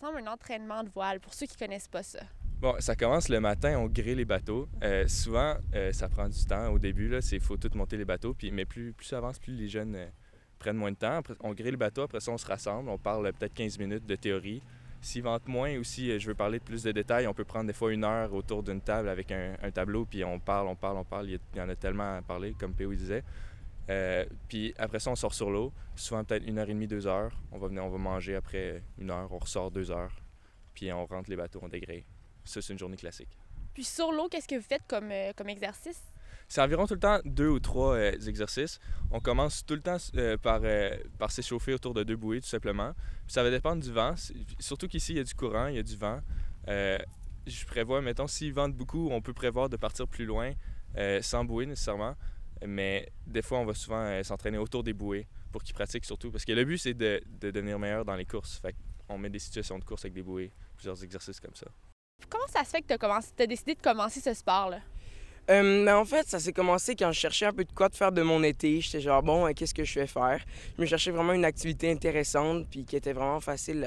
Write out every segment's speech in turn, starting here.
ressemble un entraînement de voile pour ceux qui connaissent pas ça? Bon, ça commence le matin, on grille les bateaux. Souvent, ça prend du temps au début, il faut tout monter les bateaux, mais plus ça avance, plus les jeunes prennent moins de temps. Après, on grille le bateau, après ça, on se rassemble, on parle peut-être 15 minutes de théorie. S'il vente moins ou si je veux parler de plus de détails, on peut prendre des fois 1 heure autour d'une table avec un tableau, puis on parle. Il y en a tellement à parler, comme P.O. disait. Puis après ça, on sort sur l'eau, souvent peut-être 1h30, 2 heures. On va manger après 1 heure, on ressort 2 heures, puis on rentre les bateaux, on dégrille. Ça, c'est une journée classique. Puis sur l'eau, qu'est-ce que vous faites comme exercice? C'est environ tout le temps 2 ou 3 exercices. On commence tout le temps par s'échauffer autour de 2 bouées, tout simplement. Puis ça va dépendre du vent. Surtout qu'ici, il y a du courant, il y a du vent. Je prévois, mettons, s'il vente beaucoup, on peut prévoir de partir plus loin, sans bouée nécessairement. Mais des fois, on va souvent s'entraîner autour des bouées pour qu'ils pratiquent surtout. Parce que le but, c'est de devenir meilleur dans les courses. Fait qu'on met des situations de course avec des bouées, plusieurs exercices comme ça. Comment ça se fait que t'as décidé de commencer ce sport-là? En fait, ça s'est commencé quand je cherchais un peu de quoi de faire de mon été. J'étais genre, bon, qu'est-ce que je vais faire? Je me cherchais vraiment une activité intéressante puis qui était vraiment facile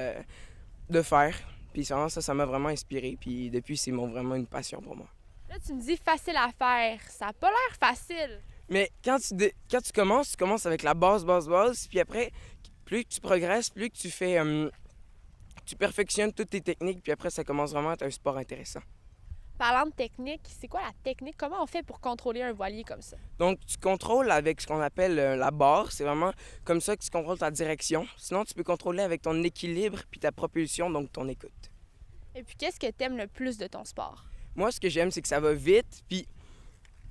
de faire. Puis ça m'a vraiment inspiré. Puis depuis, c'est vraiment une passion pour moi. Là, tu me dis facile à faire. Ça n'a pas l'air facile. Mais quand tu commences avec la base. Puis après, plus que tu progresses, plus que tu fais... tu perfectionnes toutes tes techniques. Puis après, ça commence vraiment à être un sport intéressant. Parlant de technique, c'est quoi la technique? Comment on fait pour contrôler un voilier comme ça? Donc, tu contrôles avec ce qu'on appelle la barre. C'est vraiment comme ça que tu contrôles ta direction. Sinon, tu peux contrôler avec ton équilibre puis ta propulsion, donc ton écoute. Et puis, qu'est-ce que tu aimes le plus de ton sport? Moi, ce que j'aime, c'est que ça va vite, puis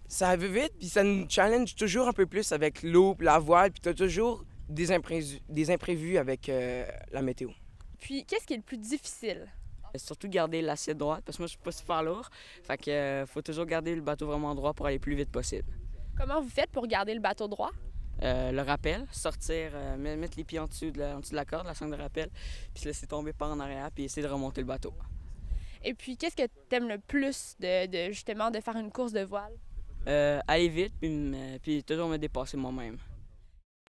ça nous challenge toujours un peu plus avec l'eau, puis la voile, puis tu as toujours des imprévus avec la météo. Puis, qu'est-ce qui est le plus difficile? Surtout garder l'assiette droite, parce que moi, je suis pas super lourd. Fait que faut toujours garder le bateau vraiment droit pour aller le plus vite possible. Comment vous faites pour garder le bateau droit? Le rappel, sortir, mettre les pieds en dessous de la corde, la sangle de rappel, puis se laisser tomber par en arrière, puis essayer de remonter le bateau. Et puis, qu'est-ce que tu aimes le plus justement de faire une course de voile? Aller vite, puis toujours me dépasser moi-même.